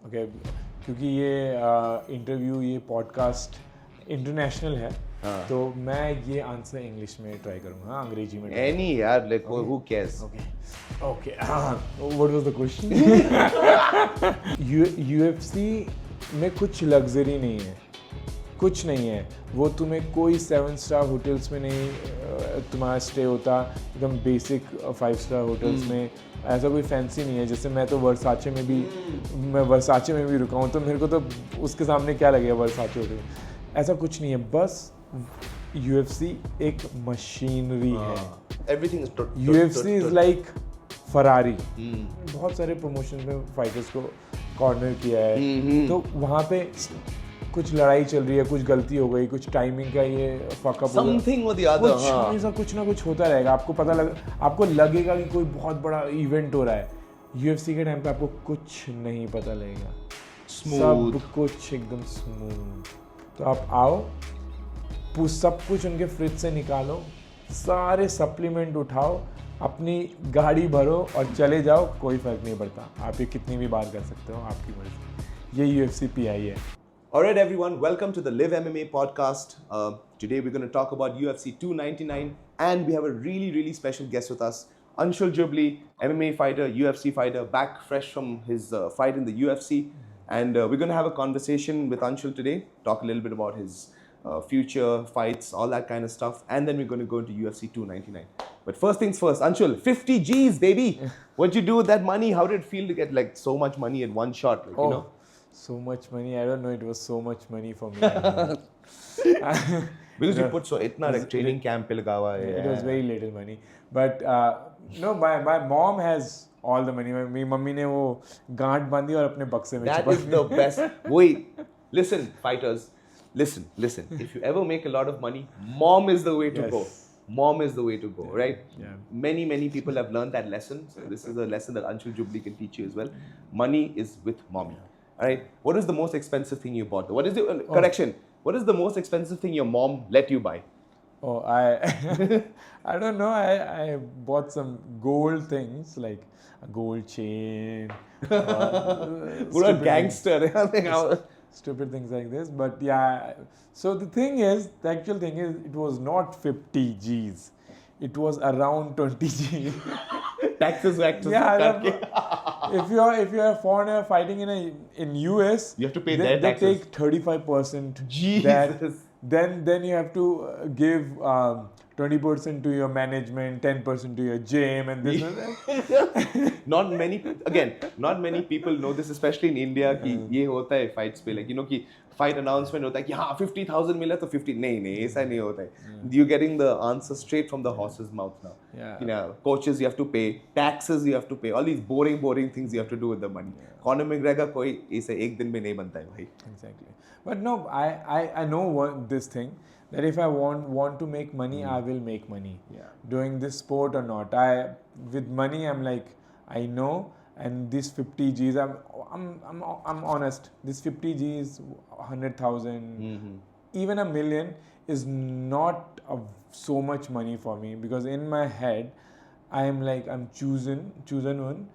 Okay क्योंकि ये interview ये पॉडकास्ट इंटरनेशनल है तो मैं ये आंसर इंग्लिश में ट्राई करूँगा अंग्रेजी में Any यार like who cares? Okay what was the question UFC में कुछ लग्जरी नहीं है कुछ नहीं है वो तुम्हें कोई 7 स्टार होटल्स में नहीं तुम्हारा स्टे होता एकदम बेसिक 5 स्टार होटल्स में ऐसा कोई फैंसी नहीं है जैसे मैं तो वर्साचे में भी रुका हूँ तो मेरे को तो उसके सामने क्या लगेगा वर्साचे होटल ऐसा कुछ नहीं है बस यूएफसी एक मशीनरी है Everything is UFC is like Ferrari बहुत सारे प्रमोशन में फाइटर्स को कॉर्नर किया है तो वहाँ पे कुछ लड़ाई चल रही है कुछ गलती हो गई कुछ टाइमिंग का ये fuck up something or the other. हमेशा कुछ ना कुछ होता रहेगा आपको लगेगा कि कोई बहुत बड़ा इवेंट हो रहा है यूएफसी के टाइम पे आपको कुछ नहीं पता लगेगा सब कुछ एकदम स्मूथ तो आप आओ सब कुछ उनके फ्रिज से निकालो सारे सप्लीमेंट उठाओ अपनी गाड़ी भरो और चले जाओ कोई फर्क नहीं पड़ता आप ये कितनी भी बार कर सकते हो आपकी मर्जी ये यूएफसी पीआई है Alright everyone, welcome to the Liv MMA podcast. Today we're going to talk about UFC 299 and we have a really special guest with us. Anshul Jubli, MMA fighter, UFC fighter, back fresh from his fight in the UFC. And we're going to have a conversation with Anshul today, talk a little bit about his future fights, all that kind of stuff. And then we're going to go into UFC 299. But first things first, Anshul, 50 G's baby! What'd you do with that money? How did it feel to get like so much money in one shot? Like, you know? So much money. I don't know. It was so much money for me. Because you put so itna like training camp pe laga hua hai. It was very little money. But no, my mom has all the money. मेरी mummy ने वो गांठ बांधी और अपने बक्से में That is the best. Wait, listen, fighters. Listen. If you ever make a lot of money, mom is the way to go. Mom is the way to go, right? Yeah. Many people have learned that lesson. So this is a lesson that Anshul Jubli can teach you as well. Money is with mommy. Alright, what is the most expensive thing you bought? What is the correction? What is the most expensive thing your mom let you buy? Oh, I don't know. I bought some gold things like a gold chain. Pura gangster. Stupid things like this. But yeah, so the actual thing is, it was not 50 G's. It was around 20 G. Taxes. Yeah, if you're a foreigner fighting in US, you have to pay their taxes. They take 35%. Jesus. Then you have to give 20% to your management, 10% to your gym, and this and that. Not many people know this, especially in India. कि ये होता है fights पे, like you know कि fight announcement होता है कि हाँ 50,000 मिला तो 50 नहीं ऐसा नहीं होता है. You're getting the answer straight from the horse's mouth now. Yeah. You know, coaches you have to pay, taxes you have to pay, all these boring things you have to do with the money. Conor McGregor कोई ऐसे एक दिन में नहीं बनता है भाई. Exactly. But no, I know this thing that if I want to make money, I will make money. Yeah. Doing this sport or not, with money I'm like I know, and this 50 G's I'm honest. This 50 G's, 100,000, even a million is not so much money for me because in my head I'm like I'm chosen one.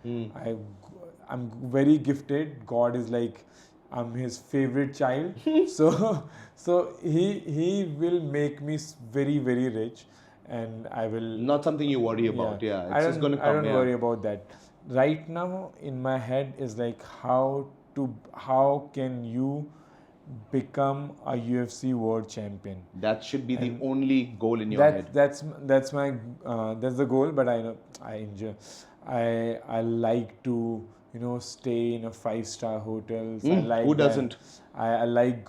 I'm very gifted. God is like I'm his favorite child. so he will make me very rich, and I will. Not something you worry about. Yeah, it's just going to come. I don't worry about that. Right now, in my head is like how can you become a UFC world champion? That should be the only goal in your head. That's the goal. But I enjoy. I like to stay in a 5-star hotels. I like who doesn't? I like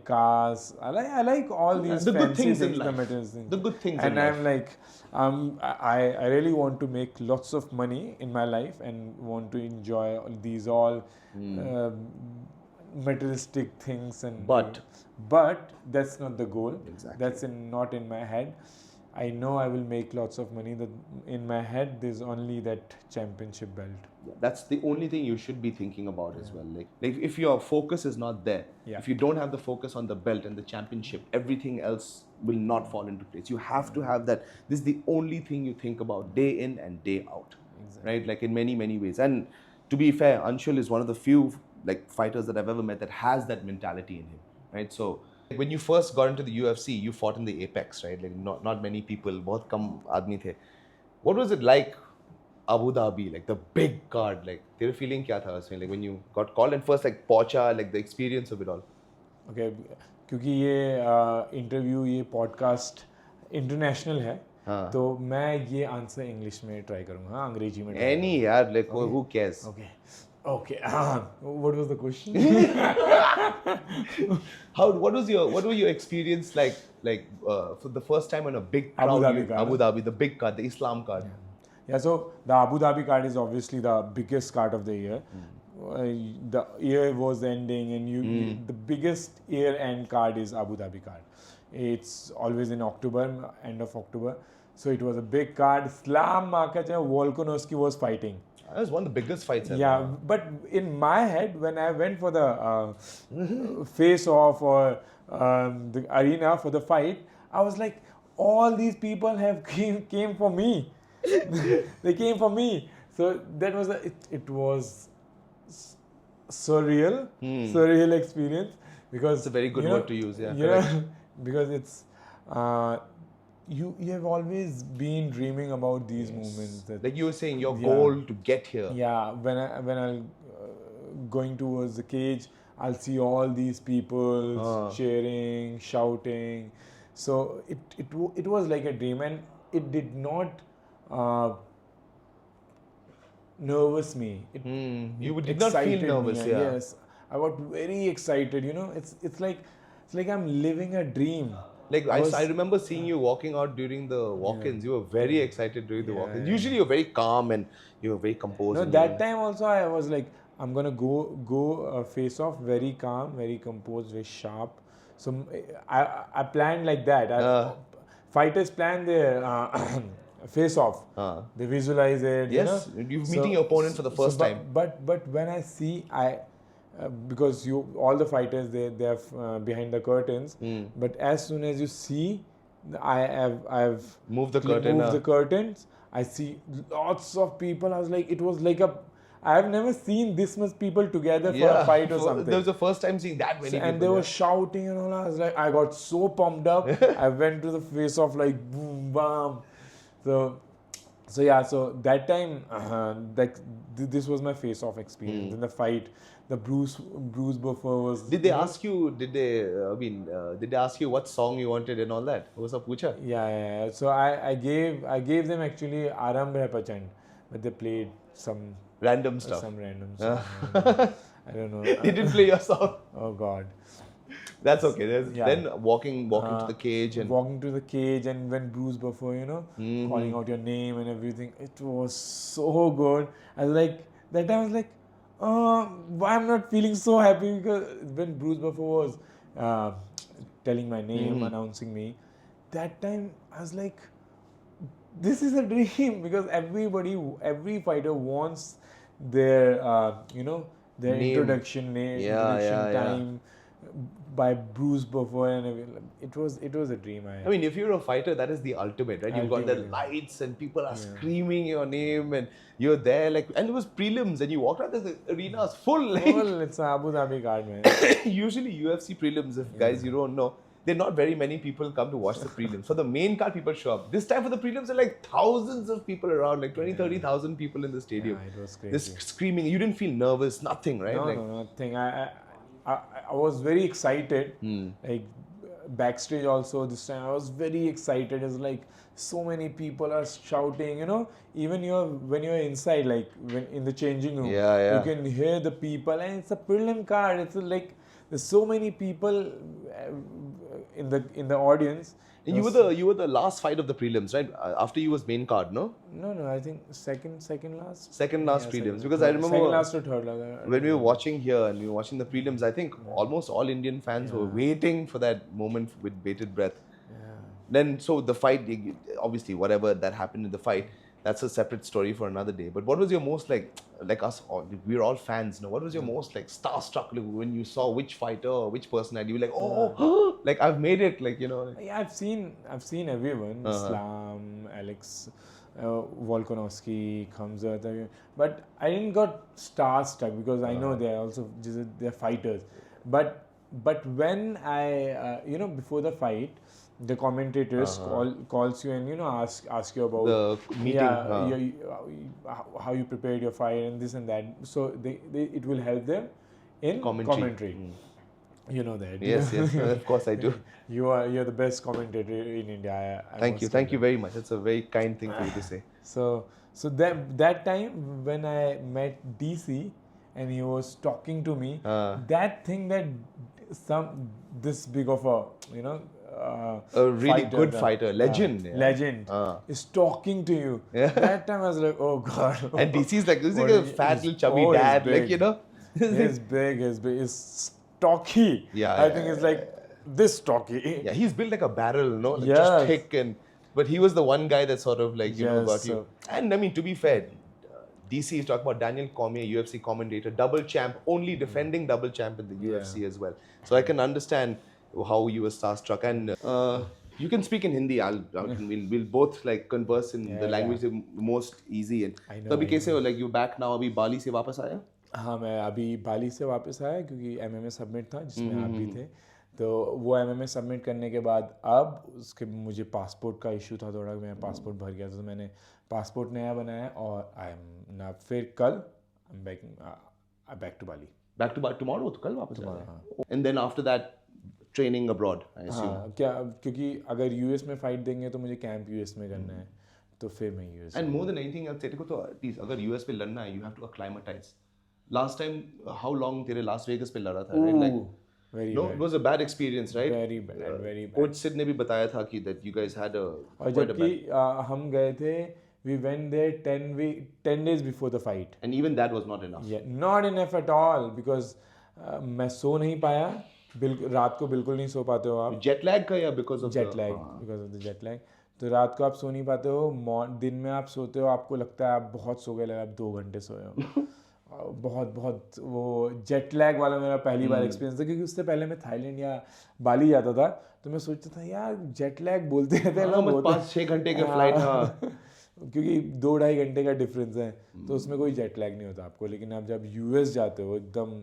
cars. I like all these the fancy good things in life. things. The good things. And in I'm life. like, I really want to make lots of money in my life and want to enjoy these all materialistic things but that's not the goal. Exactly. That's not in my head. I know I will make lots of money. That in my head there's only that championship belt. That's the only thing you should be thinking about as well. Like if your focus is not there, if you don't have the focus on the belt and the championship, everything else will not fall into place. You have to have that. This is the only thing you think about day in and day out. Exactly. Right? Like in many ways. And to be fair, Anshul is one of the few like fighters that I've ever met that has that mentality in him, right? So when you first got into the UFC, you fought in the Apex, right? Like not many people, बहुत कम आदमी थे. What was it like Abu Dhabi, like the big card? Like तेरे feeling क्या था उसमें? Like when you got called and first like पहुंचा, like the experience of it all. Okay, क्योंकि ये इंटरव्यू ये पॉडकास्ट इंटरनेशनल है तो मैं ये आंसर इंग्लिश में ट्राई करूँगा हाँ अंग्रेजी में Any यार, like who cares? Okay. What was the question? What were your experience like for the first time on a big crowd? Abu Dhabi, the big card, the Islam card. Yeah, so the Abu Dhabi card is obviously the biggest card of the year. The year was ending and the biggest year end card is Abu Dhabi card. It's always in October, end of October. So it was a big card. Islam Volkanovski was fighting. That was one of the biggest fights ever. Yeah, but in my head, when I went for the face-off or the arena for the fight, I was like, all these people have came for me. They came for me. So that was it was surreal experience because it's a very good word to use. Yeah, because it's. You have always been dreaming about these moments. Like you were saying, your goal to get here. Yeah, when I'm going towards the cage, I'll see all these people cheering, shouting. So it was like a dream, and it did not nervous me. You did not feel nervous. Me. Yes, I got very excited. It's like I'm living a dream. Like I remember seeing you walking out during the walk-ins. You were very excited during the walk-ins. Usually you're very calm and you were very composed. No, that time also I was like, I'm gonna go face off, very calm, very composed, very sharp. So I planned like that. Fighters plan their face off. They visualize it. Yes, you're meeting your opponent for the first time. But when I see because all the fighters they're behind the curtains, but as soon as you see, I've moved the curtains. I see lots of people. I was like, it was like I've never seen this much people together for a fight or something. That was the first time seeing that many people. And they were shouting and all. I was like, I got so pumped up. I went to the face off like boom, bam. So that time, this was my face off experience. In the fight, the Bruce Buffer was. Did they ask you? Did they ask you what song you wanted and all that? Was that pucha? Yeah. So I gave them actually Aram Hai Pachand, but they played some random stuff. Some random song. I don't know. They didn't play your song. Oh God. That's okay. Then walking to the cage and walking to the cage, and when Bruce Buffer, calling out your name and everything, it was so good. I was like, that time I was like, why I'm not feeling so happy, because when Bruce Buffer was telling my name, announcing me, that time I was like, this is a dream, because every fighter wants their their name. introduction time. By Bruce Buffer and everything. It was a dream. I mean, if you're a fighter, that is the ultimate, right? You've got the lights and people are screaming your name and you're there, and it was prelims and you walked out, the arena's full. It's an Abu Dhabi card, man. Usually UFC prelims, if guys you don't know, there are not very many people come to watch the prelims. For the main card, people show up. This time for the prelims, there are like thousands of people around, like 30,000 people in the stadium. Yeah, it was crazy. This screaming. You didn't feel nervous, nothing, right? No, nothing. I was very excited. Like backstage also this time, I was very excited. It's like so many people are shouting. Even when you're inside, like when in the changing room, you can hear the people, and it's a prelim card. It's like there's so many people in the audience. And you were the last fight of the prelims, right? After you was main card, no? No. I think second last. Second last prelims, because I remember second last or third last. When we were watching here and we were watching the prelims, I think almost all Indian fans were waiting for that moment with bated breath. Yeah. Then so the fight, obviously whatever that happened in the fight, that's a separate story for another day. But what was your most like us all, we're all fans, no? What was your most like starstruck when you saw which fighter or which personality? You were like, like I've made it, Yeah, I've seen everyone. Islam, Alex, Volkanovski, Khamzat, but I didn't got starstruck because I know they're also they're fighters. But when I before the fight, the commentators calls you and ask you about The meeting, how you prepared your fight and this and that. So it will help them in commentary. You know that. Yes, of course I do. You're the best commentator in India. Thank you very much. That's a very kind thing for you to say. So that time when I met DC and he was talking to me, that thing that this big of a a really good fighter, legend. Legend is talking to you. That time I was like, oh god. And DC is like, this is like a fat little chubby dad, like He's big. He's stocky. I think it's like this stocky. Yeah, he's built like a barrel, no? Like just thick but he was the one guy that sort of like, got you. And I mean, to be fair, DC is talking about Daniel Cormier, UFC commentator, double champ, only defending double champ in the UFC as well. So I can understand how you were starstruck. And you can speak in Hindi. We'll both like converse in the language the most easy. And तो अभी कैसे हो? Like you back now? अभी बाली से वापस आया? हाँ, मैं अभी बाली से वापस आया क्योंकि MMA सबमिट था जिसमें आप भी थे. तो वो MMA सबमिट करने के बाद अब उसके मुझे पासपोर्ट का इशू था थोड़ा. मैं पासपोर्ट भर गया था तो मैंने पासपोर्ट नया बनाया और आई एम ना फिर कल back to Bali. Back to tomorrow? तो कल वापस आया. And then after that training abroad, I assume. हाँ, क्या क्योंकि अगर यूएस में फाइट देंगे तो मुझे कैंप यूएस में करना है तो फिर मैं US. And more than anything else तेरे को तो एटलीस्ट अगर यूएस पे लड़ना है, you have to acclimatize. Last time how long तेरे लास वेगस पे लड़ा था, right? Like Very no, bad. it was a bad experience, right? Very bad. Coach Sid ने भी बताया था कि that you guys had और जबकि हम गए थे, we went there 10 days before the fight. And even that was not enough. Yeah, not enough at all because मैं सो नहीं पाया. रात को बिल्कुल नहीं सो पाते हो आप. Jet lag का या because of jet lag? Because of the jet lag. तो रात को आप सो नहीं पाते हो. दिन में आप सोते हो, आपको लगता है आप बहुत सो गए, लगा आप 2 घंटे सोए हो. बहुत वो जेट लैग वाला मेरा पहली बार एक्सपीरियंस था क्योंकि उससे पहले मैं थाईलैंड या बाली जाता था तो मैं सोचता था यार जेट लैग बोलते रहते हैं 5-6 घंटे के फ्लाइट. क्योंकि 2-2.5 घंटे का डिफरेंस है तो उसमें कोई जेट लैग नहीं होता आपको. लेकिन आप जब यूएस जाते हो एकदम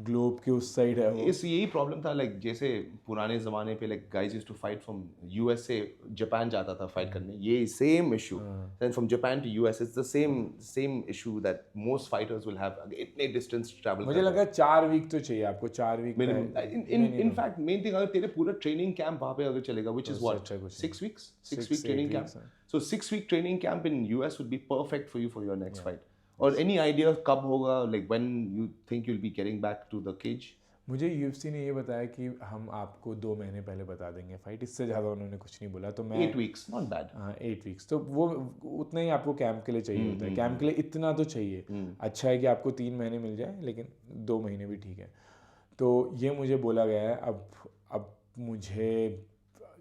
ग्लोब के उस साइड है वो. इस यही प्रॉब्लम था. लाइक जैसे पुराने ज़माने पे like guys used to fight from US से जापान जाता था फाइट करने. ये same issue. Then from Japan to US it's the same issue that most fighters will have. इतने डिस्टेंस ट्रैवल. मुझे लगा 4 वीक तो चाहिए आपको. 4 week in fact main thing, अगर तेरे पूरा ट्रेनिंग कैंप वहाँ पे अगर चलेगा, which is what 6 weeks 6 week training camp. So 6 week training camp in US would be perfect for you for your next fight. Or any idea कब होगा, like when you think you'll be getting back to the cage? मुझे UFC ने ये बताया कि हम आपको 2 महीने पहले बता देंगे फाइट. इससे ज़्यादा उन्होंने कुछ नहीं बोला. तो मैं 8 weeks, not bad. हाँ 8 weeks. तो वो उतना ही आपको कैंप के लिए चाहिए होता है. कैंप के लिए इतना तो चाहिए. अच्छा है कि आपको 3 महीने मिल जाए लेकिन 2 महीने भी ठीक है. तो ये मुझे बोला गया है. अब मुझे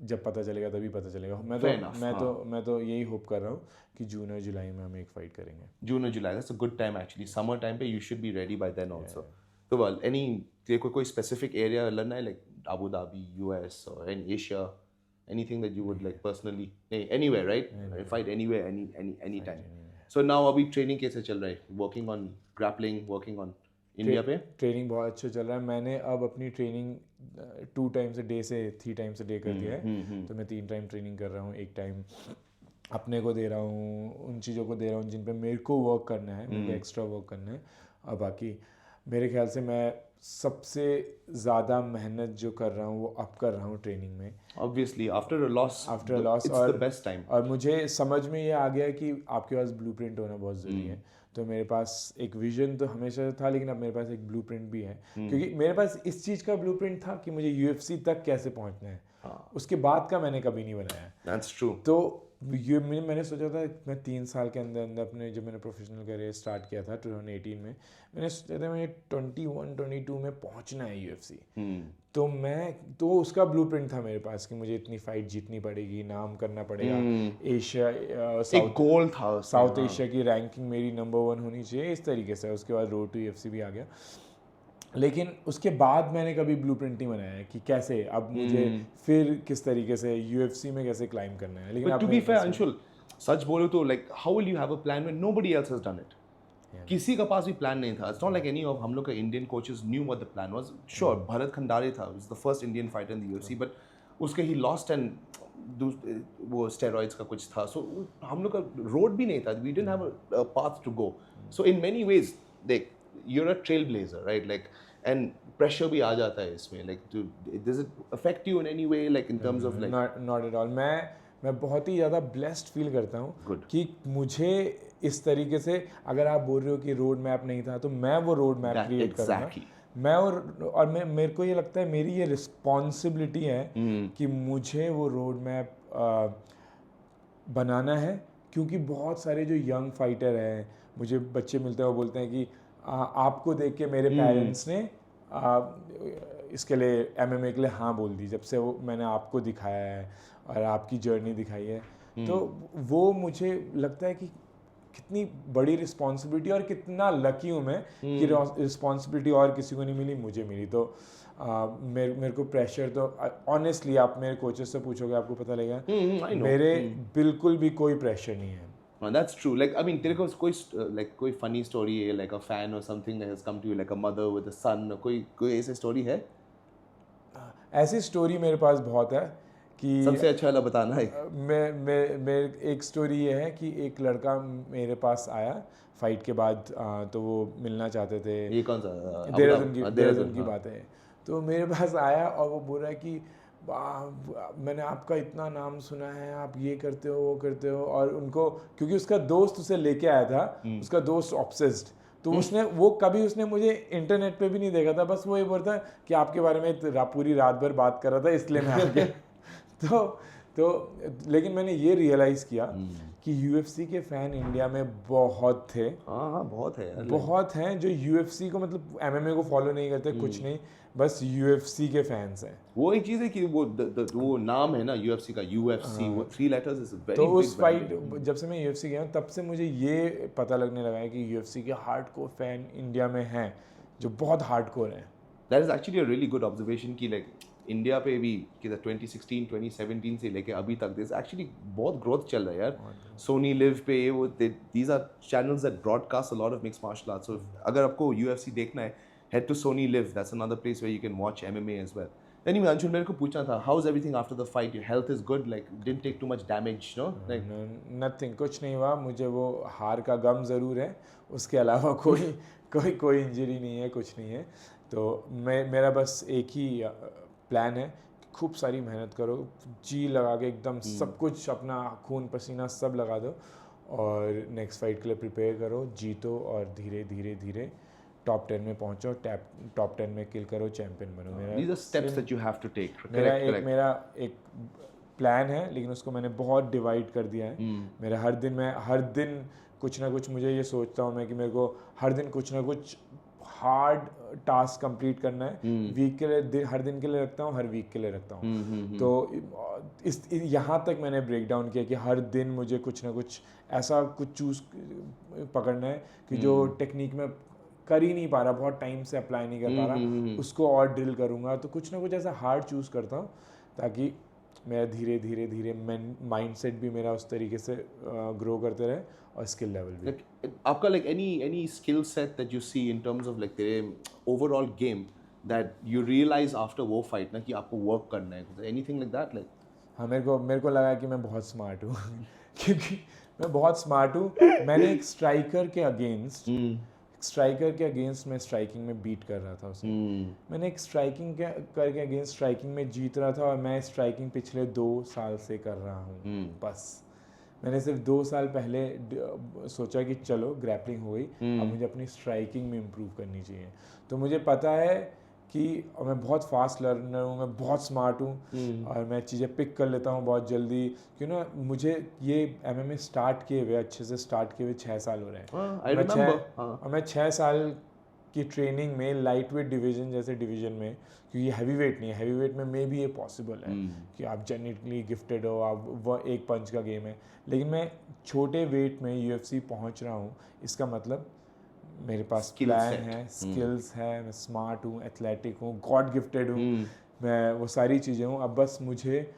जब पता चलेगा तभी पता चलेगा. मैं तो यही होप कर रहा हूँ कि जून और जुलाई में हम एक फाइट करेंगे. जून और जुलाई, that's a good time actually. Summer time पे you should be ready by then also. तो well, तेरे को कोई specific area लड़ना है, like Abu Dhabi, US or in Asia, anything that you would like personally, anywhere, right? Fight anywhere, any time. So now अभी training कैसे चल रहा है? Working on grappling, working on India पे? ट्रेनिंग बहुत अच्छा चल रहा है. मैंने अब अपनी ट्रेनिंग 2 times a day से 3 times a day कर दिया है. तो मैं 3 टाइम ट्रेनिंग कर रहा हूँ. एक टाइम अपने को दे रहा हूँ, उन चीज़ों को दे रहा हूँ जिन पे मेरे को वर्क करना है, मेरे को एक्स्ट्रा वर्क करना है. और बाकी मेरे ख्याल से मैं सबसे ज़्यादा मेहनत जो कर रहा हूँ वो अब कर रहा हूँ ट्रेनिंग में. Obviously, after a loss, it's the best time. और मुझे समझ में ये आ गया कि आपके पास ब्लूप्रिंट होना बहुत ज़रूरी है. तो मेरे पास एक विजन तो हमेशा था लेकिन अब मेरे पास एक ब्लूप्रिंट भी है. क्योंकि मेरे पास इस चीज़ का ब्लूप्रिंट था कि मुझे UFC तक कैसे पहुँचना है. उसके बाद का मैंने कभी नहीं बनाया. That's true. तो ये मैंने सोचा था मैं 3 साल के अंदर अपने जब मैंने प्रोफेशनल करियर स्टार्ट किया था 2018 में, मैंने सोचा था मैंने 21-22 में पहुंचना है UFC. तो उसका ब्लूप्रिंट था मेरे पास कि मुझे इतनी फाइट जीतनी पड़ेगी, नाम करना पड़ेगा. एशिया एक गोल था. साउथ एशिया की रैंकिंग मेरी नंबर 1 होनी चाहिए, इस तरीके से. उसके बाद रोड टू UFC भी आ गया. लेकिन उसके बाद मैंने कभी ब्लूप्रिंट नहीं बनाया कि कैसे अब मुझे फिर किस तरीके से UFC में कैसे क्लाइम करना है. लेकिन टू बी फेयर अंशुल, सच बोलो तो like how will you have a plan when nobody else has done it? किसी का पास भी प्लान नहीं था. It's not like any of हम लोग का Indian coaches knew what the plan was. Sure, Bharat Khandare था, was the first Indian fighter in the UFC, but उसके he lost and वो steroids का कुछ था. So हम लोग का road भी नहीं था. We didn't have a path to go. So in many ways, देख, you're a trailblazer, right? Like, and pressure भी आ जाता है इसमें. Like, does it affect you in any way, like in terms of like? Not at all. मैं बहुत ही ज़्यादा blessed feel करता हूँ कि मुझे इस तरीके से, अगर आप बोल रहे हो कि रोड मैप नहीं था, तो मैं वो रोड मैप क्रिएट करूँगा. मैं और मेरे को ये लगता है मेरी ये रिस्पॉन्सिबिलिटी है कि मुझे वो रोड मैप बनाना है, क्योंकि बहुत सारे जो यंग फाइटर हैं, मुझे बच्चे मिलते हैं, वो बोलते हैं कि आपको देख के मेरे पेरेंट्स ने इसके लिए MMA के लिए हाँ बोल दी, जब से वो मैंने आपको दिखाया है और आपकी जर्नी दिखाई है. तो वो मुझे लगता है कि कितनी बड़ी रिस्पॉन्सिबिलिटी और कितना लकी हूँ मैं कि रिस्पॉन्सिबिलिटी और किसी को नहीं मिली, मुझे मिली. तो मेरे को प्रेशर तो ऑनेस्टली आप मेरे कोचेस से पूछोगे आपको पता लगेगा, मेरे बिल्कुल भी कोई प्रेशर नहीं है. That's true. Like, I mean, तेरे को कोई funny story है, like a fan or something that has come to you, like a mother with a son, कोई ऐसी story है? ऐसी स्टोरी मेरे पास बहुत है कि सबसे अच्छा वाला बताना है. मैं एक स्टोरी ये है कि एक लड़का मेरे पास आया फाइट के बाद, तो वो मिलना चाहते थे. ये कौन सा? देहरादून की बात है. तो मेरे पास आया और वो बोल रहा है कि मैंने आपका इतना नाम सुना है, आप ये करते हो वो करते हो. और उनको, क्योंकि उसका दोस्त उसे लेके आया था, उसका दोस्त ऑब्सेस्ड, तो उसने मुझे इंटरनेट पे भी नहीं देखा था, बस वो ये बोलता कि आपके बारे में पूरी रात भर बात कर रहा था, इसलिए मैं आ गया. तो लेकिन मैंने ये रियलाइज़ किया कि UFC के फ़ैन इंडिया में बहुत थे. हाँ बहुत है यार. बहुत हैं जो UFC को, मतलब MMA को फॉलो नहीं करते, कुछ नहीं, बस UFC के फैंस हैं. वो एक चीज़ है कि वो नाम है ना UFC का, UFC, वो 3 letters is very big. तो उस फाइट, जब से मैं UFC गया तब से मुझे ये पता लगने लगा है कि UFC के हार्डकोर फैन इंडिया में हैं जो बहुत हार्डकोर हैं. That is actually a really good observation कि like इंडिया पे भी कि 2016 2017 से लेके अभी तक there's actually बहुत ग्रोथ चल रहा है यार. सोनी लिव पे वो these are channels that broadcast a lot of mixed martial arts. So अगर आपको UFC देखना है, head to Sony Live. That's another place where you can watch MMA as well. Anyway, Anshul, मेरे को पूछना था, how's everything after the fight? Your health is good? Like, didn't take too much damage, no? Like, nothing, कुछ नहीं हुआ. मुझे वो हार का गम ज़रूर है, उसके अलावा कोई इंजरी नहीं है, कुछ नहीं है. तो मेरा बस एक ही प्लान है, खूब सारी मेहनत करो, जी लगा के एकदम सब कुछ, अपना खून पसीना सब लगा दो, और नेक्स्ट फाइट के लिए प्रिपेयर करो, जीतो, और धीरे धीरे धीरे टॉप 10 में पहुंचो, टॉप 10 में किल करो, चैंपियन बनो. These are steps that you have to take. मेरा एक प्लान है, लेकिन उसको मैंने बहुत डिवाइड कर दिया है. मेरा हर दिन कुछ ना कुछ, मुझे ये सोचता हूँ मैं कि मेरे को हर दिन कुछ ना कुछ हार्ड टास्क कंप्लीट करना है. वीक के लिए हर दिन के लिए रखता हूँ, हर वीक के लिए रखता हूँ. तो यहाँ तक मैंने ब्रेक डाउन किया कि हर दिन मुझे कुछ ना कुछ ऐसा कुछ चूज पकड़ना है कि जो टेक्निक में कर ही नहीं पा रहा, बहुत टाइम से अप्लाई नहीं कर पा रहा, उसको और ड्रिल करूँगा. तो कुछ ना कुछ ऐसा हार्ड चूज़ करता हूँ ताकि मेरा धीरे धीरे माइंडसेट भी मेरा उस तरीके से ग्रो करते रहे, और स्किल लेवल भी. आपका like any skill set that you see in terms of like तेरे overall game that you realize after वो fight ना कि आपको work करना है, anything like that? Like, हाँ, मेरे को लगा कि मैं बहुत स्मार्ट हूँ क्योंकि मैं बहुत स्मार्ट हूँ. मैंने एक स्ट्राइकर के अगेंस्ट मैं स्ट्राइकिंग में बीट कर रहा था उसे. मैंने एक स्ट्राइकिंग करके अगेंस्ट स्ट्राइकिंग में जीत रहा था, और मैं स्ट्राइकिंग पिछले 2 साल से कर रहा हूँ. बस मैंने सिर्फ 2 साल पहले सोचा कि चलो ग्रैपलिंग हो गई, अब मुझे अपनी स्ट्राइकिंग में इम्प्रूव करनी चाहिए. तो मुझे पता है कि मैं बहुत फास्ट लर्नर हूँ, मैं बहुत स्मार्ट हूँ, और मैं चीज़ें पिक कर लेता हूँ बहुत जल्दी. क्यों ना, मुझे ये MMA स्टार्ट किए हुए, अच्छे से स्टार्ट किए हुए 6 साल हो रहे हैं. और मैं 6 साल की ट्रेनिंग में लाइट वेट डिवीज़न जैसे डिवीज़न में, क्योंकि हैवी वेट नहीं है, हैवी वेट में मे भी ये पॉसिबल है कि आप जेनेटिकली गिफ्टेड हो, आप वो एक पंच का गेम है. लेकिन मैं छोटे वेट में UFC पहुंच रहा हूँ, इसका मतलब मेरे पास प्लान है, स्किल्स है, मैं स्मार्ट हूँ, एथलेटिक हूँ, गॉड गिफ्टेड हूँ, मैं वो सारी चीज़ें हूँ. अब बस मुझे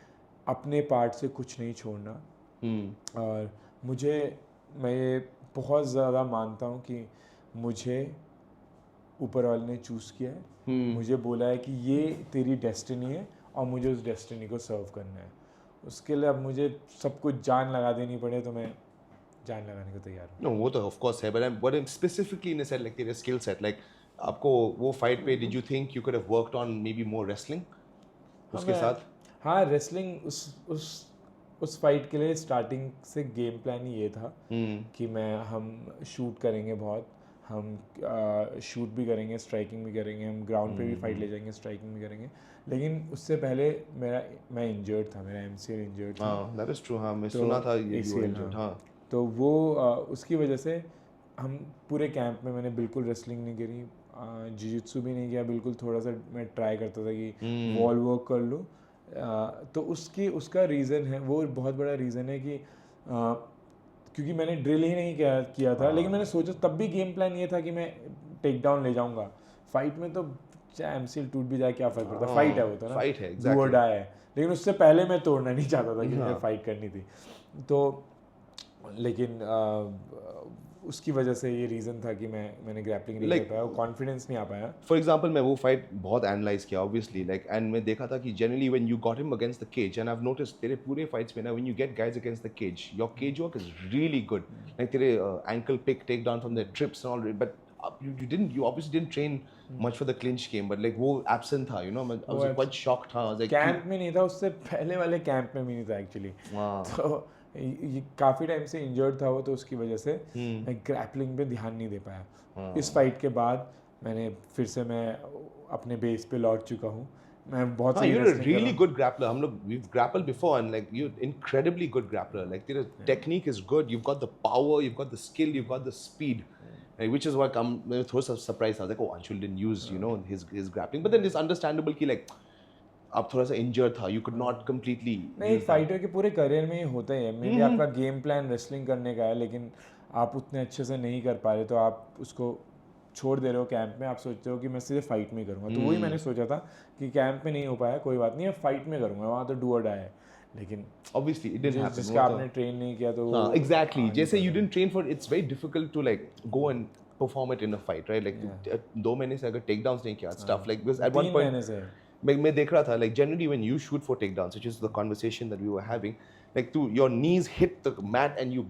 अपने पार्ट से कुछ नहीं छोड़ना, और मैं ये बहुत ज़्यादा मानता हूँ कि मुझे ऊपर वाले ने चूज़ किया है, मुझे बोला है कि ये तेरी डेस्टिनी है और मुझे उस डेस्टिनी को सर्व करना है। उसके लिए अब मुझे सब कुछ जान लगा देनी पड़े तो मैं जान लगाने को तैयार हूँ। No, वो तो of course है, but I'm specifically in a set like तेरे skill set, like आपको वो fight पे did you think you could have worked on maybe more wrestling उसके साथ? हाँ, रेसलिंग उस फाइट के लिए स्टार्टिंग से गेम प्लान ही ये था कि हम शूट करेंगे बहुत, हम शूट भी करेंगे, स्ट्राइकिंग भी करेंगे, हम ग्राउंड पे भी फाइट ले जाएंगे, स्ट्राइकिंग भी करेंगे। लेकिन उससे पहले मैं इंजर्ड था, मेरा MCL इंजर्ड था। हाँ, that is true, हाँ मैं तो सुना था ये you were ACL, injured, हाँ। तो वो उसकी वजह से हम पूरे कैंप में मैंने बिल्कुल रेसलिंग नहीं करी, जिजित्सु भी नहीं किया बिल्कुल। थोड़ा सा मैं ट्राई करता था कि वॉल वर्क कर लूँ। तो उसका रीज़न है, वो बहुत बड़ा रीज़न है कि क्योंकि मैंने ड्रिल ही नहीं किया था। लेकिन मैंने सोचा, तब भी गेम प्लान ये था कि मैं टेक डाउन ले जाऊंगा। फाइट में तो चाहे MCL टूट भी जाए क्या फ़र्क पड़ता, फाइट है वो तो ना, फाइट है, डू और डाई है। लेकिन उससे पहले मैं तोड़ना नहीं चाहता था कि मुझे फाइट करनी थी। तो लेकिन उसकी वजह से ये रीज़न था कि मैंने ग्रैपलिंग नहीं कर पाया, कॉन्फिडेंस नहीं आ पाया। फॉर एग्जाम्पल मैं वो फाइट बहुत एनालाइज किया ऑब्वियसली, लाइक एंड मैं देखा था कि generally when you got him against the cage, and I have notice तेरे पूरे फाइट्स में ना when you get guys against the cage, your cage work is really good, like तेरे ankle pick, take down from the trips and all, but you obviously didn't train much for the clinch game, but like वो absent था, you know, I was quite shocked था, I was like camp में नहीं था, उससे पहले वाले camp में भी नहीं था एक्चुअली। तो ये काफ़ी टाइम से इंजर्ड था वो, तो उसकी वजह से मैं ग्रैपलिंग पे ध्यान नहीं दे पाया। इस फाइट के बाद फिर से मैं अपने बेस पे लौट चुका हूँ। मैं बहुत हाँ, you're a really good grappler. हम लोग we've grappled before and like you're incredibly good grappler. Like तेरा technique is good. You've got the power, you've got the skill, you've got the speed. Like, which is why मैं थोड़ा सा surprised. I was like, oh, Anshul didn't use his grappling. But then it's understandable कि like आप थोड़ा सा injured था. You could not completely. नहीं, fighter के पूरे करियर में ये होता ही है। मे बी आपका गेम प्लान रेसलिंग करने का है, लेकिन आप उतने अच्छे से नहीं कर पा रहे, तो आप उसको छोड़ दे रहे हो कैंप में। आप सोचते हो कि मैं सीधे फाइट में करूँगा। तो वही मैंने सोचा था कि कैंप में नहीं हो पाया, कोई बात नहीं है, फाइट में करूँगा, वहाँ तो डू और डाई है। लेकिन obviously it didn't happen. जिसका आपने ट्रेन नहीं किया तो हाँ, exactly. जैसे you didn't train for, it's very difficult to like go and perform it in a fight, right? Like 2 महीने से अगर take downs नहीं किया, stuff like, because at one 3 point महीने से मैं देख रहा था, like generally when you shoot for takedowns, which is the conversation that we were having, like your knees hit the mat and you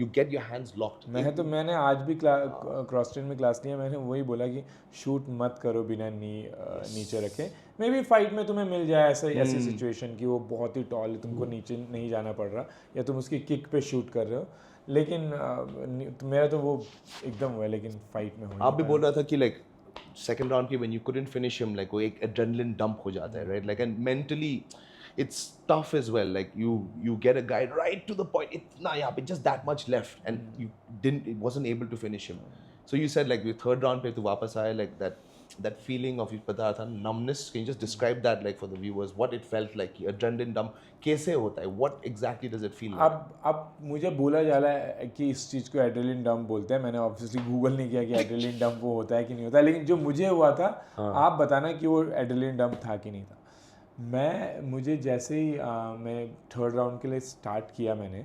you get your hands locked. मैंने आज भी cross train में क्लास लिया, मैंने वही बोला कि shoot मत करो बिना नीचे रखे। मे बी फाइट में तुम्हें मिल जाए ऐसी सिचुएशन कि वो बहुत ही टॉल है, तुमको नीचे नहीं जाना पड़ रहा, या तुम उसकी किक पे शूट कर रहे हो। लेकिन मेरा तो वो एकदम हुआ, लेकिन फाइट में आप भी बोल रहा था कि like second round की when you couldn't finish him, like वो एक adrenaline dump हो जाता है, right? Like, and mentally it's tough as well. Like you get a guy right to the point, इतना यहाँ पे just that much left, and you wasn't able to finish him. So you said like with third round पे तू वापस आया, like that feeling of बता रहा था numbness. Can you just describe that like for the viewers, what it felt like? Adrenaline dump कैसे होता है? What exactly does it feel like? अब मुझे बोला जा रहा है कि इस चीज़ को एड्रेनलिन डंप बोलते हैं। मैंने ऑब्वियसली गूगल नहीं किया कि एड्रेनलिन डंप वो होता है कि नहीं होता है, लेकिन जो मुझे हुआ था, आप बताना कि वो एड्रेनलिन डंप था कि नहीं था। मुझे जैसे ही मैं थर्ड राउंड के लिए स्टार्ट किया मैंने,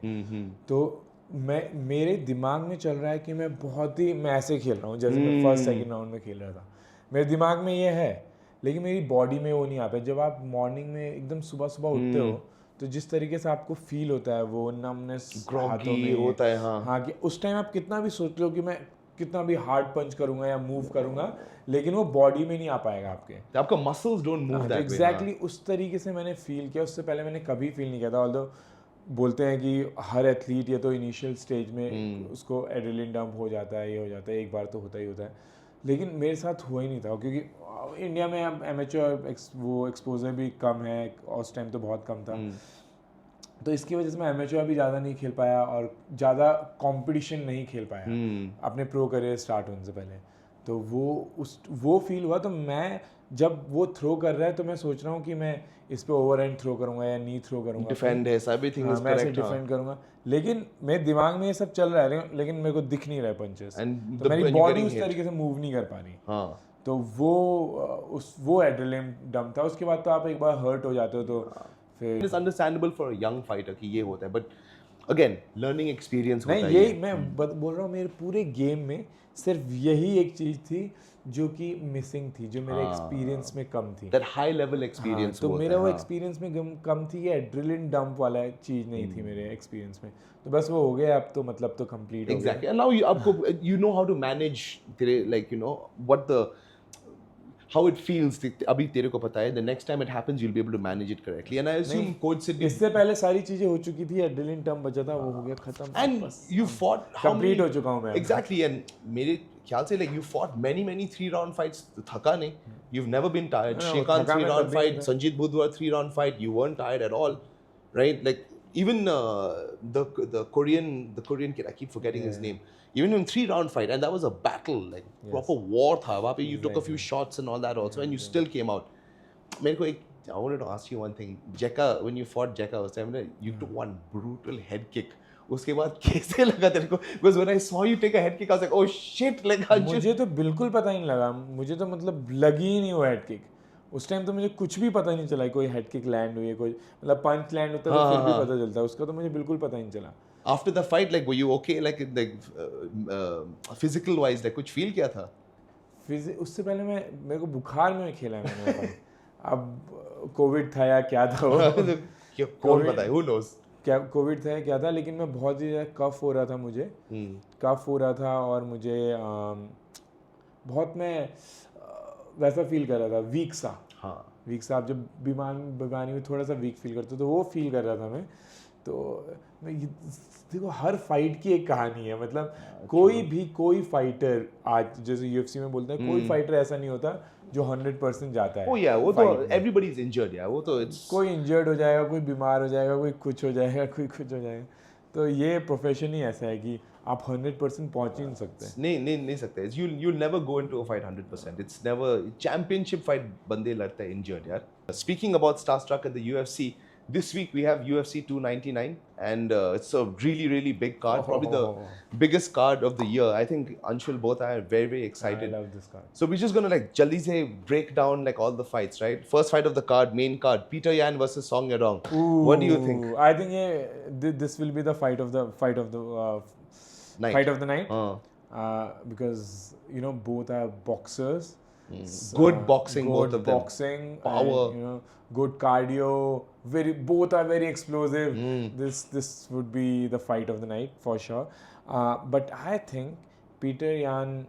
तो मेरे दिमाग में चल रहा है कि मैं ऐसे खेल रहा हूँ जैसे मैं फर्स्ट सेकंड राउंड में खेल रहा था। मेरे दिमाग में ये है, लेकिन मेरी बॉडी में वो नहीं आ पाया। जब आप मॉर्निंग में एकदम सुबह सुबह उठते हो, तो जिस तरीके से आपको फील होता है, वो नमनेस हाथों में होता है, हाँ, कि उस टाइम आप कितना भी सोच लो कि मैं कितना भी हार्ड पंच करूंगा या मूव करूंगा, लेकिन वो बॉडी में नहीं आ पाएगा आपका muscles don't move that way. Exactly उस तरीके से मैंने फील किया। उससे पहले मैंने कभी फील नहीं किया था। ऑल्दो बोलते हैं कि हर एथलीट ये तो इनिशियल स्टेज में उसको एड्रेनलिन डंप हो जाता है, ये हो जाता है, एक बार तो होता ही होता है, लेकिन मेरे साथ हुआ ही नहीं था। क्योंकि इंडिया में अब एमेच्योर वो एक्सपोजर भी कम है, और उस टाइम तो बहुत कम था। तो इसकी वजह से मैं एमेच्योर भी ज़्यादा नहीं खेल पाया और ज़्यादा कंपटीशन नहीं खेल पाया अपने प्रो करियर स्टार्ट होने से पहले। तो वो फील हुआ। तो मैं जब वो थ्रो कर रहा है, तो मैं सोच रहा हूँ कि मैं इस पे ओवर हैंड थ्रो करूँगा या नी थ्रो करूँगा, डिफेंड है, एवरीथिंग इज मैं ऐसे करेक्ट, डिफेंड करूँगा। लेकिन मेरे दिमाग में ये सब चल रहा है, लेकिन मेरे को दिख नहीं रहा है पंचेस, And तो मेरी when you're बॉडी getting उस hit. तरीके से मूव नहीं कर पा रही। हाँ, तो वो एड्रेनलिन डंप था। उसके बाद तो आप एक बार हर्ट हो जाते हो, तो फिर it's understandable for a young fighter कि ये होता है, बट अगेन लर्निंग एक्सपीरियंस होता नहीं, है यही मैं बोल रहा हूँ, मेरे पूरे गेम में सिर्फ यही एक चीज़ थी जो कि मिसिंग थी, जो मेरे एक्सपीरियंस में कम थी। दैट हाई लेवल हाँ, एक्सपीरियंस तो होता मेरा है, वो हाँ। एक्सपीरियंस में कम थी, ये एड्रेनलिन डंप वाला चीज़ नहीं थी मेरे एक्सपीरियंस में। तो बस वो हो गया, अब तो मतलब तो कंप्लीट हो गया। Exactly. And now you know how to manage like what the how it feels. अभी तेरे को पता है the next time it happens you'll be able to manage it correctly. And I assume नहीं, coach से इससे पहले सारी चीज़ें हो चुकी थी, एड्रेनलिन डंप बचा था, वो हो गया खत्म। and बस you fought how many complete हो चुका हूँ मैं अब। exactly. And मेरे ख्याल से like you fought many 3 round fights. थका नहीं, you've never been tired. ना, वो Shrikant थका मैं 3 round तब भी नहीं fight, था। Sanjit Budwar 3 round fight, you weren't tired at all, right? Like even the Korean kid, I keep forgetting his name. Even in 3 round fight, and that was a battle, like proper war था वहाँ पे. You took a few shots and all that also, and you still came out. मेरे को एक I wanted to ask you one thing. Jekka, when you fought Jekka, was time you took one brutal head kick. उसके बाद कैसे लगा तेरे को? Because when I saw you take a head kick, I was like, oh shit! Like मुझे तो बिल्कुल पता ही नहीं लगा, मुझे तो मतलब लगी ही नहीं वो हेड किक। उस टाइम तो मुझे कुछ भी पता ही नहीं चला कोई हेड किक लैंड हुई है, कोई मतलब पंच लैंड होता तो फिर भी पता चलता, उसका तो मुझे बिल्कुल पता ही नहीं चला। After the fight, like were you okay? Like physical wise, like कुछ feel किया था? उससे पहले मेरे को बुखार में खेला है मैंने fight। अब कोविड था या क्या था वो कौन पता है? Who knows? क्या कोविड था या क्या था, लेकिन मैं बहुत ही ज़्यादा कफ हो रहा था, मुझे कफ हो रहा था, और मुझे बहुत मैं वैसा फील कर रहा था, वीक सा। हाँ, वीक सा, आप जब बीमारी में थोड़ा सा वीक फील करते हो तो वो फील कर रहा था मैं। तो देखो, हर फाइट की एक कहानी है, मतलब कोई फाइटर आज जैसे यूएफसी में बोलते हैं, कोई फाइटर ऐसा नहीं होता जो 100% जाता है। oh yeah, वो तो everybody is injured, yeah, वो तो it's कोई इंजर्ड हो जाएगा, कोई बीमार हो जाएगा, कोई कुछ हो जाएगा, कोई कुछ हो जाएगा। तो ये प्रोफेशन ही ऐसा है कि आप 100% पहुंच ही नहीं सकते। नहीं सकते। You'll never go into a fight 100%. It's never championship fight बंदे लड़ते हैं injured यार. Speaking about starstruck at the UFC, this week we have UFC 299, and it's a really big card, probably the biggest card of the year. I think Anshul both are very excited. I love this card. So we're just gonna like jaldi se break down like all the fights, right? First fight of the card, main card, Peter Yan versus Song Yadong. What do you think? I think this will be the fight of the Night. fight of the night, because both are boxers. Good boxing, both of them. Boxing, Power. and, good cardio. Both are very explosive. This would be the fight of the night for sure. But I think Peter Yan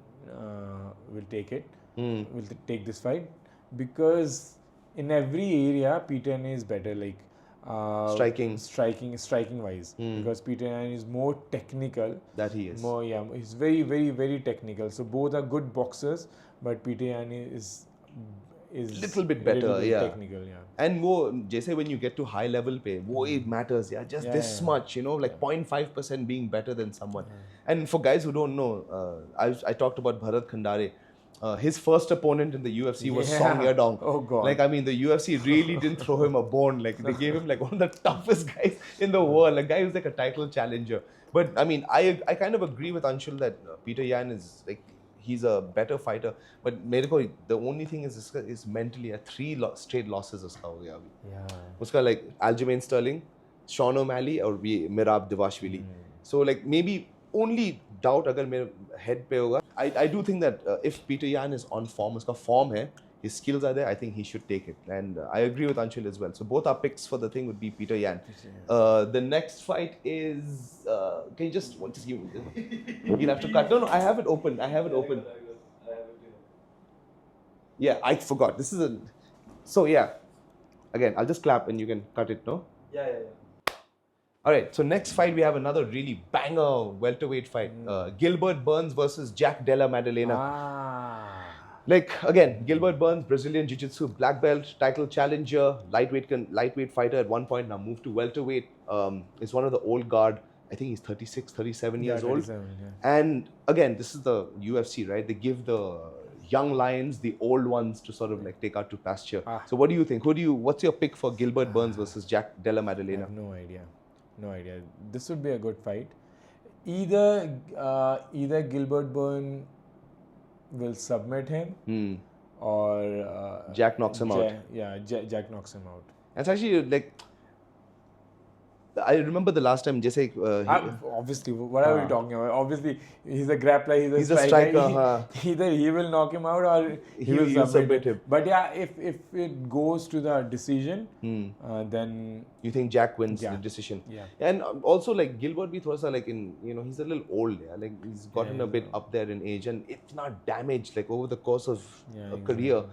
will take it. Will take this fight, because in every area Peter Yan is better. Like striking wise, because Peter Yan is more technical. That he is. More, yeah, he's very technical. So both are good boxers, but Peter Yan is little bit better, yeah. Technical, yeah. And वो जैसे when you get to high level पे, वो it matters, yeah. Just this much, like 0.5% being better than someone. And for guys who don't know, I talked about Bharat Khandare. His first opponent in the UFC was Song Yadong. Oh God! Like, I mean, the UFC really didn't throw him a bone. Like, they gave him like one of the toughest guys in the world. A guy who's like a title challenger. But I mean, I kind of agree with Anshul that Peter Yan is like, he's a better fighter. But मेरे को the only thing is mentally 3 straight losses उसका हो गया अभी. Yeah. उसका like Aljamain Sterling, Sean O'Malley और ये Merab Dvalishvili. So like maybe only doubt अगर मेरे head पे होगा. I do think that if Peter Yan is on form, उसका form है, his skills are there, I think he should take it. And I agree with Anshul as well. So both our picks for the thing would be Peter Yan. The next fight is, can you just give me, you'll have to cut. No, I have it open. Yeah, I forgot. This is so yeah. Again, I'll just clap and you can cut it, no? Yeah. Alright, so next fight we have another really banger welterweight fight. Gilbert Burns versus Jack Della Maddalena. Like, again, Gilbert Burns, Brazilian Jiu-Jitsu black belt, title challenger, lightweight fighter at one point, now moved to welterweight. Is one of the old guard. I think he's 36, 37 years old. Yeah. And again, this is the UFC, right? They give the young lions the old ones to sort of like take out to pasture. So what do you think? What's your pick for Gilbert Burns versus Jack Della Maddalena? I have no idea. This would be a good fight. Either Gilbert Burns will submit him, or Jack knocks him out. Yeah, Jack knocks him out. It's actually like I remember the last time, Jesse. Obviously, what are we talking about? Obviously, he's a grappler, he's a a striker. striker, Either he will knock him out or he will he'll submit him. But yeah, if it goes to the decision, then you think Jack wins the decision. Yeah. And also like Gilbert B. Thosa, like he's a little old. Yeah, like he's gotten a bit up there in age, and if not damaged, like over the course of a career.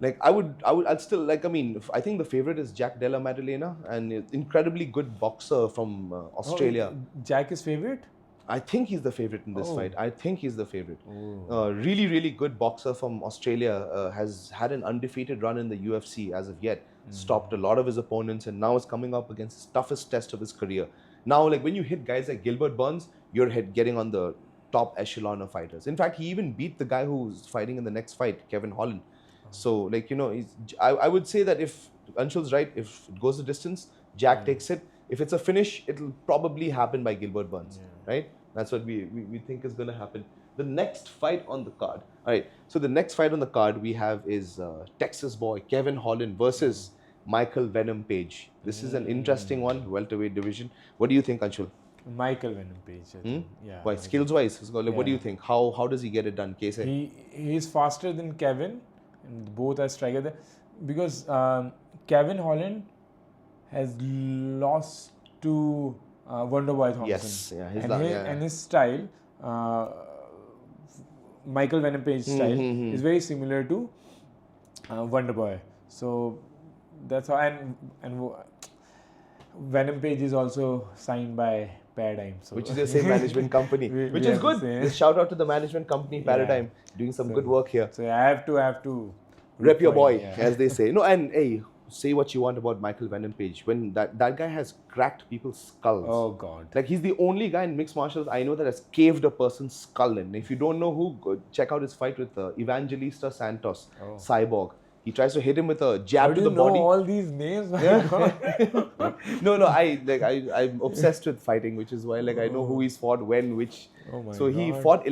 Like I'd still like. I mean, I think the favorite is Jack Della Maddalena, and incredibly good boxer from Australia. Jack is favorite? I think he's the favorite in this fight. I think he's the favorite. Really, really good boxer from Australia. Has had an undefeated run in the UFC as of yet. Stopped a lot of his opponents, and now is coming up against his toughest test of his career. Now, like when you hit guys like Gilbert Burns, you're getting on the top echelon of fighters. In fact, he even beat the guy who's fighting in the next fight, Kevin Holland. So, like, I would say that if Anshul's right, if it goes the distance, Jack takes it. If it's a finish, it'll probably happen by Gilbert Burns, right? That's what we think is going to happen. The next fight on the card. All right, so the next fight on the card we have is Texas boy Kevin Holland versus Michael Venom Page. This is an interesting one, welterweight division. What do you think, Anshul? Michael Venom Page. Yeah. Why, skills-wise? What do you think? How does he get it done? He's faster than Kevin. And both are striker because Kevin Holland has lost to Wonderboy Thompson. Yes, and his style, Michael Venom Page style, is very similar to Wonderboy. So that's how. And Venom Page is also signed by Paradigm, so which is the same management company, which is good. Just shout out to the management company Paradigm, doing some good work here. So I have to rep your boy, as they say. No, and hey, say what you want about Michael Venom Page. When that guy has cracked people's skulls. Oh God! Like he's the only guy in mixed martials I know that has caved a person's skull in. If you don't know who, go check out his fight with Evangelista Santos, Cyborg. He tries to hit him with a jab to the body. How do you know all these names? No, I'm obsessed with fighting, which is why I know who he's fought, when, which. Oh my so God. He fought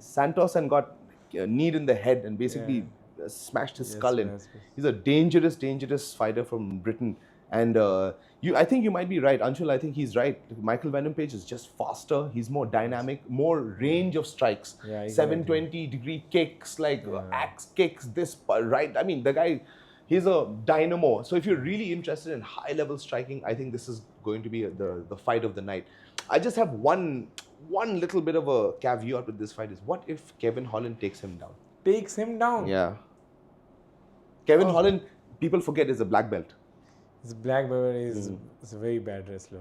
Santos and got kneed in the head and basically smashed his skull in. Yes. He's a dangerous fighter from Britain. And I think you might be right, Anshul. I think he's right. Michael Venom Page is just faster. He's more dynamic, more range of strikes. Yeah, exactly. 720-degree kicks, axe kicks, this right. I mean, the guy, he's a dynamo. So if you're really interested in high-level striking, I think this is going to be the fight of the night. I just have one little bit of a caveat with this fight is what if Kevin Holland takes him down? Takes him down? Yeah. Kevin Holland, people forget, is a black belt. He's a black belt. He's a very bad wrestler.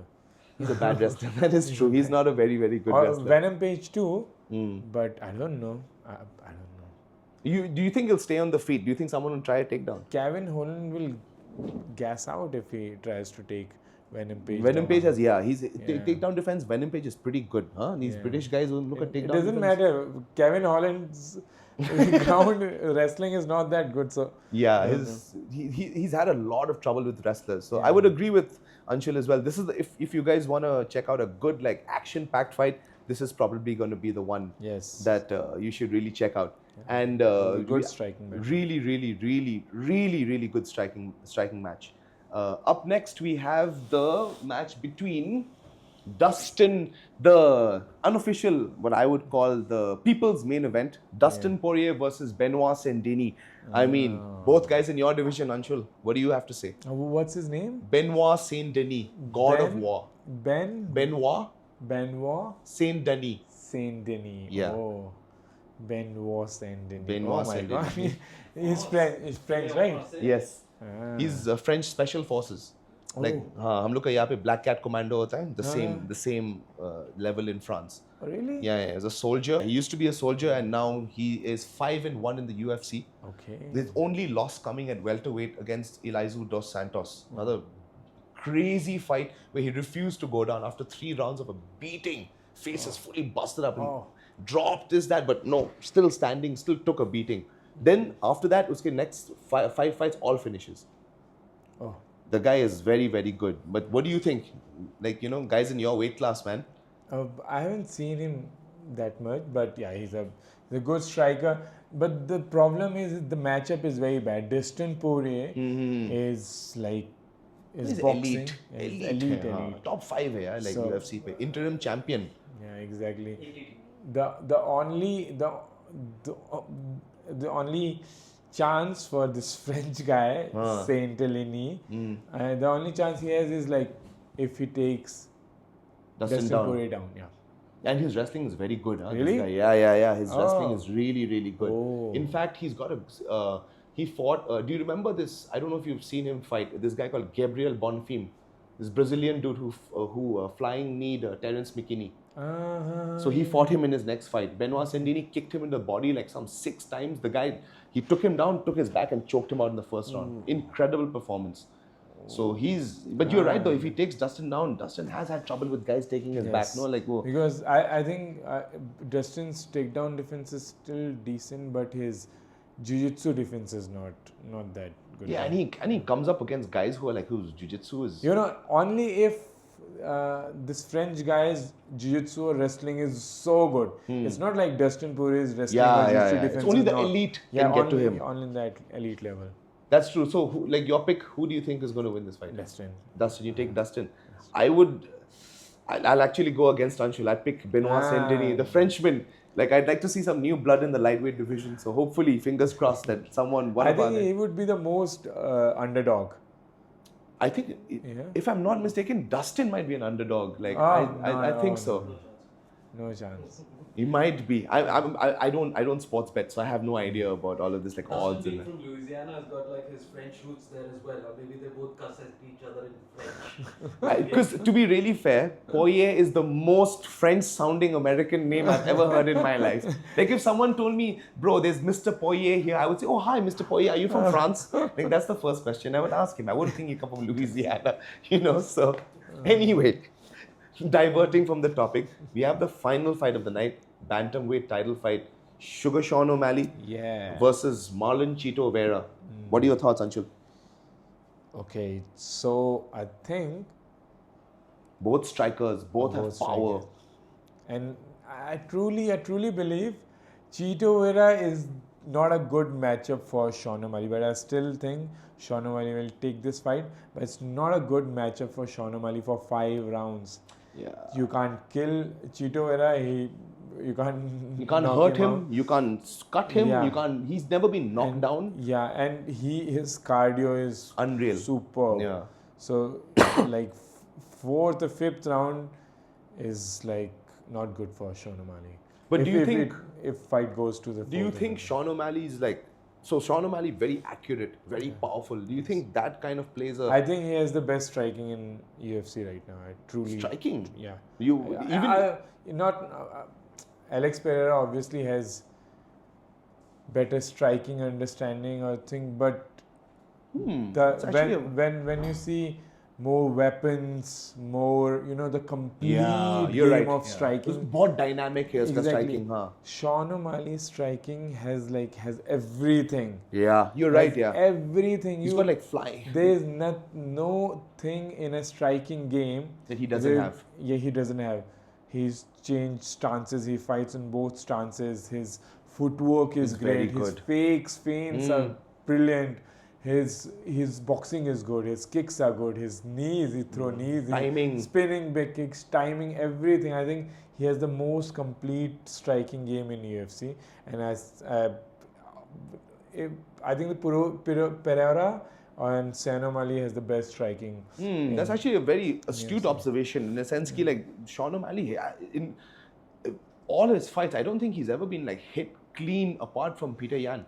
He's a bad wrestler. That is true. He's not a very, very good wrestler. Venom Page too, but I don't know. I don't know. Do you think he'll stay on the feet? Do you think someone will try a takedown? Kevin Holland will gas out if he tries to take Venom Page. Venom Page has, takedown defense. Venom Page is pretty good. Huh? These British guys who look at takedown defense. It doesn't matter. Kevin Holland's ground wrestling is not that good. So yeah, he's had a lot of trouble with wrestlers. So I would agree with Anshul as well. This is if you guys want to check out a good action-packed fight, this is probably going to be the one that you should really check out. And good striking match. Really good striking match. Up next, we have the match between Dustin, the unofficial, what I would call the people's main event, Dustin Poirier versus Benoit Saint-Denis. I mean, both guys in your division, Anshul. What do you have to say? What's his name? Benoit Saint-Denis, God of War. Benoit Saint-Denis. Saint-Denis. Yeah. Oh. Benoit Saint-Denis. Benoit Saint-Denis. God. He's French, right? Yes. He's French Special Forces. हम लोग का यहाँ पे Black Cat Commando होता है, the same level in France. Oh, really? Yeah, as a soldier. He used to be a soldier and now he is 5-1 in the UFC. Okay. His only loss coming at welterweight against Elizeu dos Santos. Another crazy fight where he refused to go down after 3 rounds of a beating. Face is fully busted up and dropped that, but no, still standing, still took a beating. Then after that, uske next 5 fights, all finishes. Oh. The guy is very, very good. But what do you think? Guys in your weight class, man. I haven't seen him that much, but yeah, he's a good striker. But the problem is the matchup is very bad. Dustin Poirier is his He's boxing. elite. Yeah, he's Elite. elite. Top 5 hai, like So- UFC pe. Interim champion. Yeah, exactly. The only chance for this French guy, Saint-Eleni, the only chance he has is like if he takes Dustin Dustin down. Poirier down. Yeah. And his wrestling is very good. Huh? Really? This guy. Yeah. His wrestling Oh. is really, really good. Oh. In fact, he's got a... he fought... do you remember this? I don't know if you've seen him fight. This guy called Gabriel Bonfim. This Brazilian dude who flying kneed Terence McKinney. So he fought him in his next fight. Benoit Sandini kicked him in the body like some 6 times. The guy, he took him down, took his back and choked him out in the first round. Incredible performance. So but you're right though, if he takes Dustin down, Dustin has had trouble with guys taking his back. No, like, whoa. Because I think Dustin's takedown defense is still decent, but his Jiu-Jitsu defense is not that good. Yeah, and he comes up against guys who are like, whose Jiu-Jitsu is... You know, only if this French guy's Jiu-Jitsu or wrestling is so good. It's not like Dustin Poirier's wrestling or Jiu-Jitsu defense. It's only is the not- elite can get to him. Only that elite level. That's true. So, like your pick, who do you think is going to win this fight? Dustin. Dustin, you take Dustin. I'll actually go against Anshul. I pick Benoit Saint-Denis, the Frenchman. Like, I'd like to see some new blood in the lightweight division. So hopefully, fingers crossed that someone... I think he would be the most underdog. I think, if I'm not mistaken, Dustin might be an underdog. Like, I think so. No chance. He might be. I don't sports bet, so I have no idea about all of this, like odds Dustin and... being from Louisiana has got like his French roots there as well, or maybe they both cuss at each other in French. Because to be really fair, Poirier is the most French-sounding American name I've ever heard in my life. Like if someone told me, bro, there's Mr. Poirier here, I would say, oh, hi, Mr. Poirier, are you from France? Like that's the first question I would ask him. I wouldn't think you come from Louisiana, So anyway, diverting from the topic, we have the final fight of the night, bantamweight title fight, Sugar Sean O'Malley versus Marlon Chito Vera. What are your thoughts, Anshul? Okay, so I think Both strikers, both have power. And I truly believe Chito Vera is not a good matchup for Sean O'Malley, but I still think Sean O'Malley will take this fight. But it's not a good matchup for Sean O'Malley for 5 rounds. Yeah. You can't kill Chito Vera. You can't hurt him. You can't cut him. Yeah. You can't. He's never been knocked down. Yeah, and his cardio is Unreal. superb. Yeah. So like 4th or 5th round is like not good for Sean O'Malley. But do you think if fight goes to the Do you 4th think round. Sean O'Malley is like... So Sean O'Malley very accurate, very powerful. Do you think that kind of plays a... I think he has the best striking in UFC right now. I truly Striking? Yeah. Alex Pereira obviously has better striking understanding or thing, but when you see more weapons, more the complete game of striking. It's more dynamic here, the striking, huh? Sean O'Malley's striking has everything. Yeah, you're right. Yeah, everything. He's got like fly. There's no thing in a striking game that he doesn't have. Yeah, he doesn't have. He's changed stances. He fights in both stances. His footwork is great. His feints are brilliant. His boxing is good. His kicks are good. His knees, he throw knees. Timing. Spinning big kicks, timing, everything. I think he has the most complete striking game in UFC. And I think the Pereira and Sean O'Malley has the best striking. That's actually a very astute observation in the sense that like Sean O'Malley, in all his fights, I don't think he's ever been like hit clean apart from Peter Yan.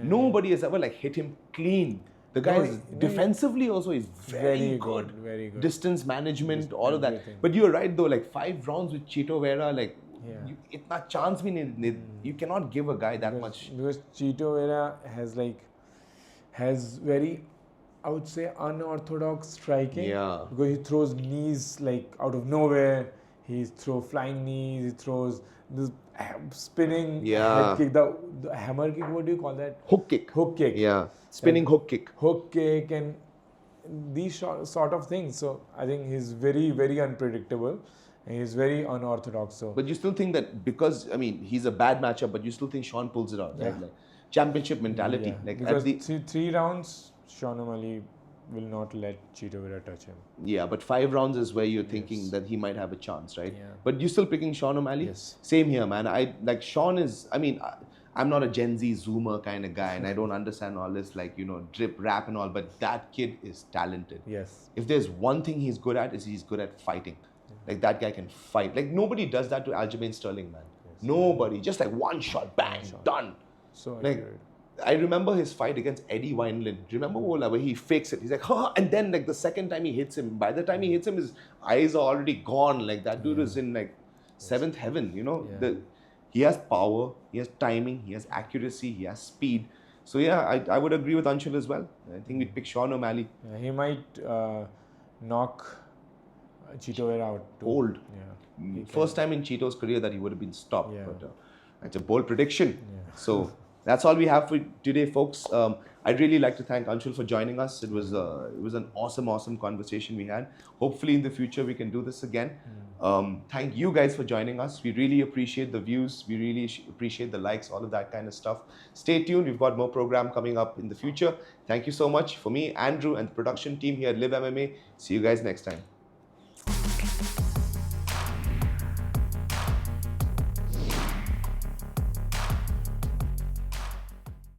Nobody has ever like hit him clean. The guy is defensively also is very good. Very good. Distance management, all of that. But you're right though, like 5 rounds with Chito Vera, like itna chance bhi you cannot give a guy that much. Because Chito Vera has very, I would say, unorthodox striking. Yeah. Because he throws knees like out of nowhere. He throws flying knees. He throws this spinning head kick. The hammer kick. What do you call that? Hook kick. Hook kick. Yeah. Spinning hook kick. Hook kick and these sort of things. So I think he's very, very unpredictable. And he's very unorthodox. So. But you still think that because, I mean, he's a bad matchup, but you still think Sean pulls it out, right? Like championship mentality. Yeah. Like because at the 3 rounds, Sean O'Malley will not let Chito Vera touch him. Yeah, but 5 rounds is where you're thinking that he might have a chance, right? Yeah. But you're still picking Sean O'Malley? Yes. Same here, man. I like Sean is, I mean, I'm not a Gen Z Zoomer kind of guy and I don't understand all this, like, drip rap and all, but that kid is talented. Yes. If there's one thing he's good at, is he's good at fighting. Like, that guy can fight. Like, nobody does that to Aljamain Sterling, man. Yes. Nobody. Just like one shot, bang, done. So Like, accurate. I remember his fight against Eddie Wineland. Do you remember where he fakes it? He's like, huh, and then like the second time he hits him, by the time he hits him, his eyes are already gone. Like that dude is in like seventh heaven, Yeah. He has power, he has timing, he has accuracy, he has speed. So yeah, I would agree with Anshul as well. I think we'd pick Sean O'Malley. Yeah, he might knock Chito Vera out too. Old. Yeah. First time in Cheeto's career that he would have been stopped. Yeah. But that's a bold prediction. Yeah. So that's all we have for today, folks. I'd really like to thank Anshul for joining us. It was an awesome conversation we had. Hopefully in the future we can do this again. Thank you guys for joining us. We really appreciate the views. We really appreciate the likes, all of that kind of stuff. Stay tuned. We've got more program coming up in the future. Thank you so much. For me, Andrew, and the production team here at Liv MMA. See you guys next time.